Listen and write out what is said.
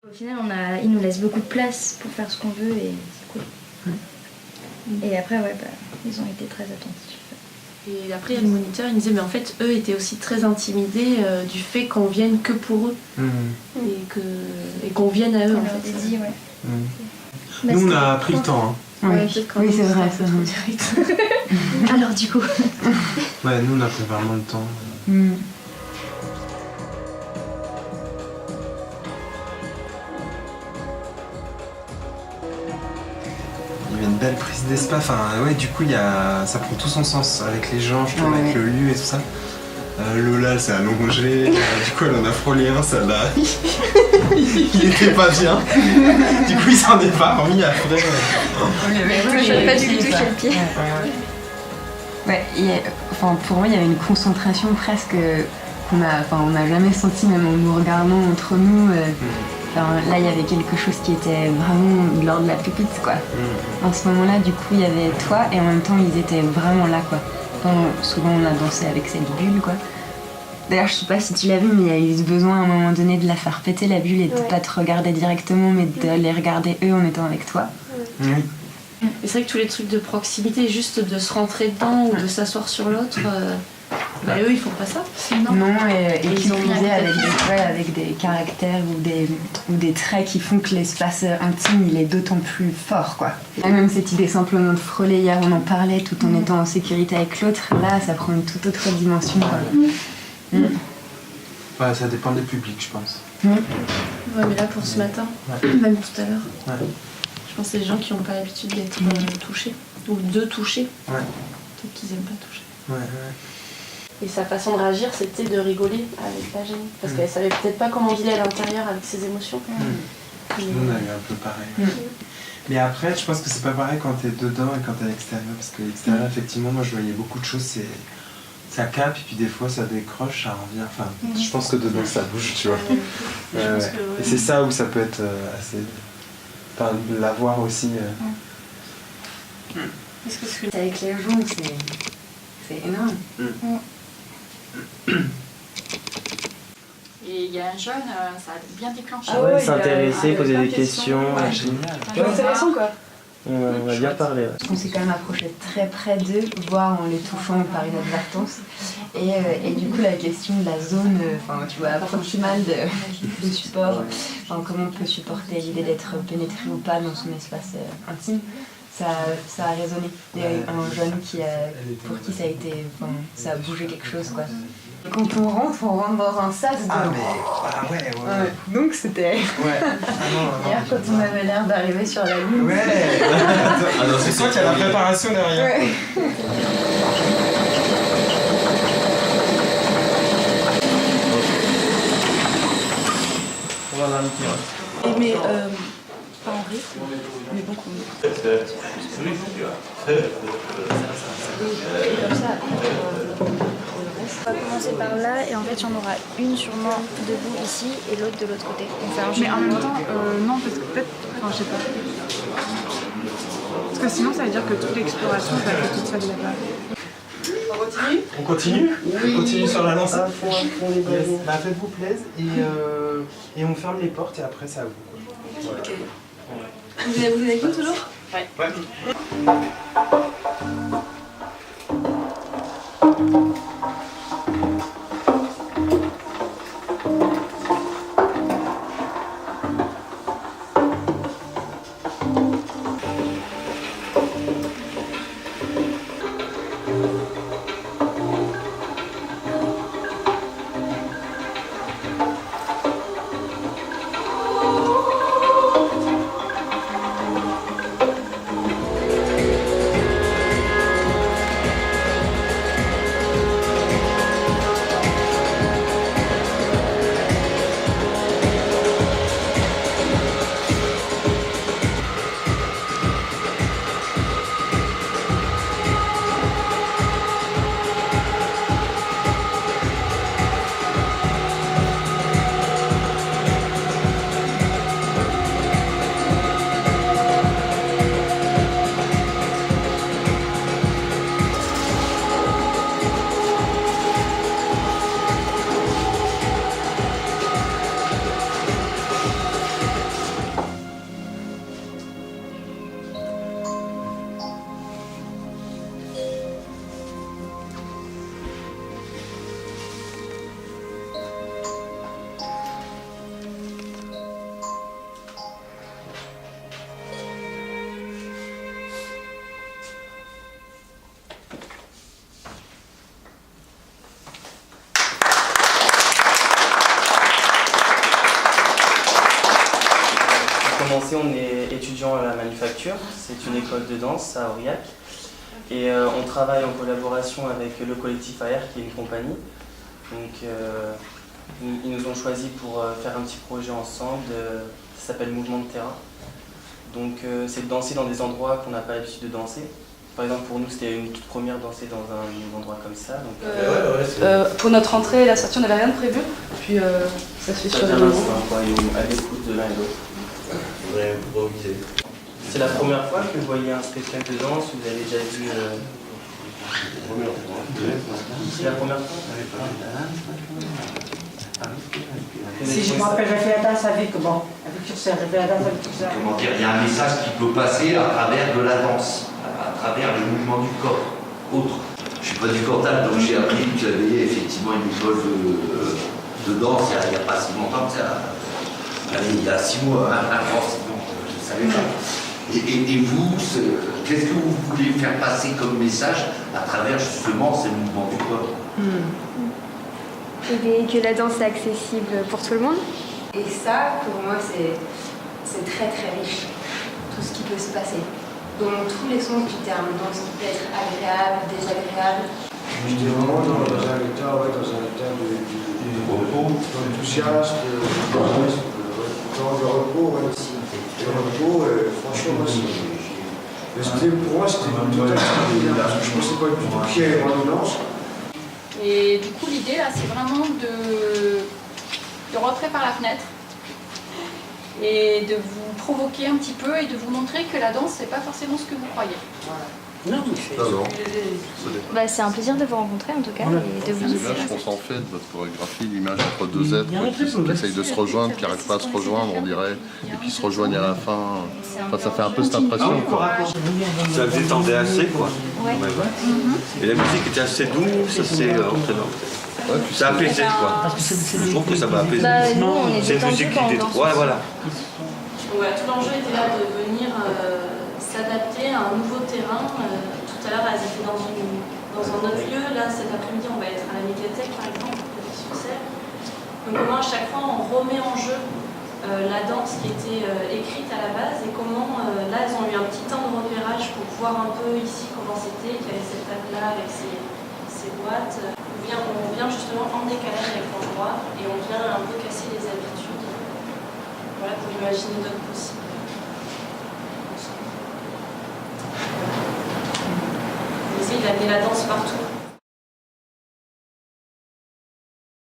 Au final, ils nous laissent beaucoup de place pour faire ce qu'on veut et c'est cool. Et après, ils ont été très attentifs. Et après, il y a le moniteur, il me disait, mais en fait, eux étaient aussi très intimidés du fait qu'on vienne que pour eux. Et qu'on vienne à eux, en fait. Dit, Nous, on a pris le temps. Hein. Oui, c'est vrai. Alors, du coup. Ouais, nous, on a pris vraiment le temps. Il y avait une belle prise d'espace. Enfin, ouais, du coup, ça prend tout son sens avec les gens, je trouve, avec le lieu et tout ça. Lola, elle s'est allongée. Du coup, elle en a frôlé un, ça l'a. Il était pas bien. Du coup, il s'en est pas remis après. Je n'avais pas du tout touché le pied. Pour moi, il y avait une concentration presque qu'on n'a jamais senti, même en nous regardant entre nous. Là, il y avait quelque chose qui était vraiment de l'ordre de la pépite, quoi. En ce moment-là, du coup, il y avait toi et en même temps, ils étaient vraiment là, quoi. Souvent, on a dansé avec cette bulle, quoi. D'ailleurs, je sais pas si tu l'as vu, mais il y a eu ce besoin à un moment donné de la faire péter, la bulle, et de pas te regarder directement, mais de les regarder eux en étant avec toi. Et c'est vrai que tous les trucs de proximité, juste de se rentrer dedans ou de s'asseoir sur l'autre, eux ils font pas ça. Non, et ils ont misé avec des caractères ou des traits qui font que l'espace intime il est d'autant plus fort, quoi. Et même cette idée simplement de frôler, hier on en parlait tout en étant en sécurité avec l'autre, là ça prend une toute autre dimension, quoi. Ouais, ça dépend des publics, je pense. Ouais, mais là pour ce matin, même tout à l'heure, je pense que c'est des gens qui n'ont pas l'habitude d'être touchés ou de toucher. Peut-être qu'ils n'aiment pas toucher. Et sa façon de réagir, c'était de rigoler avec la gêne. Parce qu'elle savait peut-être pas comment vivre à l'intérieur avec ses émotions. Nous, on a eu un peu pareil. Mais après, je pense que c'est pas pareil quand t'es dedans et quand t'es à l'extérieur. Parce que l'extérieur, effectivement, moi, je voyais beaucoup de choses. Ça capte, et puis des fois, ça décroche, ça revient. Enfin, je pense que dedans, ça bouge, tu vois. Et c'est ça où ça peut être assez... Enfin, l'avoir aussi... Parce que c'est avec les gens, c'est énorme. Et il y a un jeune, ça a bien déclenché. S'intéresser, poser des questions. Génial. C'est intéressant quoi. On va bien parler. On s'est quand même approché très près d'eux, voire en les touchant par inadvertance. Et du coup, la question de la zone, tu vois, proximale de support, comment on peut supporter l'idée d'être pénétré ou pas dans son espace intime, ça a résonné. Il y a eu un jeune pour qui ça a été, ça a bougé quelque chose, quoi. Quand on rentre dans un sas de... Donc c'était... Hier, quand on avait l'air d'arriver sur la lune... C'est toi qui as la préparation derrière. On va dans le tir. Mais pas en rythme, mais beaucoup. Et comme ça, On va commencer par là et en fait il y en aura une sûrement debout ici et l'autre de l'autre côté. On fait un jeu. Mais en même temps, non, parce que peut-être. Enfin, je sais pas. Parce que sinon, ça veut dire que toute l'exploration va être toute seule là-bas. on continue. On continue. On continue sur la lancée. Faites-vous plaisir et on ferme les portes et après c'est à vous. Voilà. Vous êtes avec nous toujours? Ouais. commencer, on est étudiant à la Manufacture. C'est une école de danse à Aurillac. Et on travaille en collaboration avec le collectif AR, qui est une compagnie. Donc, ils nous ont choisis pour faire un petit projet ensemble. Ça s'appelle Mouvement de terrain. Donc, c'est de danser dans des endroits qu'on n'a pas l'habitude de danser. Par exemple, pour nous, c'était une toute première danser dans un endroit comme ça. Donc, pour notre entrée et la sortie, on n'avait rien de prévu. Puis ça se fait sur le moment. à l'écoute de l'un et l'autre. C'est la première fois que vous voyez un spectacle de danse, vous avez déjà vu... C'est la première fois. Si je me rappelle, j'ai fait la danse avec, bon, avec Turcin, j'ai fait la danse avec Turcin. Comment dire, il y a un message qui peut passer à travers de la danse, à travers le mouvement du corps, autre. Je ne suis pas du Cantal, donc j'ai appris que j'avais effectivement une école de danse il n'y a pas si longtemps, il y a 6 mois, un an, sinon je ne savais pas. Et vous, qu'est-ce que vous voulez faire passer comme message à travers justement ces mouvements du corps? Et que la danse est accessible pour tout le monde. Et ça, pour moi, c'est très très riche, tout ce qui peut se passer. Dans tous les sens du terme, dans ce qui peut être agréable, désagréable. J'étais vraiment dans un état de repos, d'enthousiasme, dans le repos aussi. Le repos, franchement, pour moi, c'était une totale surprise, parce que je ne pensais pas du tout qu'il y ait une danse. Et du coup, l'idée là, c'est vraiment de rentrer par la fenêtre et de vous provoquer un petit peu et de vous montrer que la danse, c'est pas forcément ce que vous croyez. Non, C'est un plaisir de vous rencontrer en tout cas et de vous ouvrir. L'image qu'on s'en fait de votre chorégraphie, l'image entre deux êtres qui essayent de se rejoindre, qui n'arrivent pas à se rejoindre, on dirait, et puis se rejoignent à la fin. Enfin, ça fait un peu cette impression, quoi. Ça détendait assez, quoi. Ouais. Et la musique était assez douce, assez entraînante. Ça apaisait, quoi. Je trouve que ça m'a apaisé. Nous, on est C'est une musique qui détend. Ouais, voilà. Ouais, tout l'enjeu était là de venir s'adapter à un nouveau terrain. Tout à l'heure, elles étaient dans un autre lieu. Là, cet après-midi, on va être à la médiathèque, par exemple, de Succès. Donc, comment à chaque fois, on remet en jeu la danse qui était écrite à la base et comment, là, elles ont eu un petit temps de repérage pour voir un peu ici comment c'était, qu'il y avait cette table-là avec ces boîtes. On vient justement en décalage avec l'endroit et on vient un peu casser les habitudes. Voilà, pour imaginer d'autres possibles. On essaye d'amener la danse partout.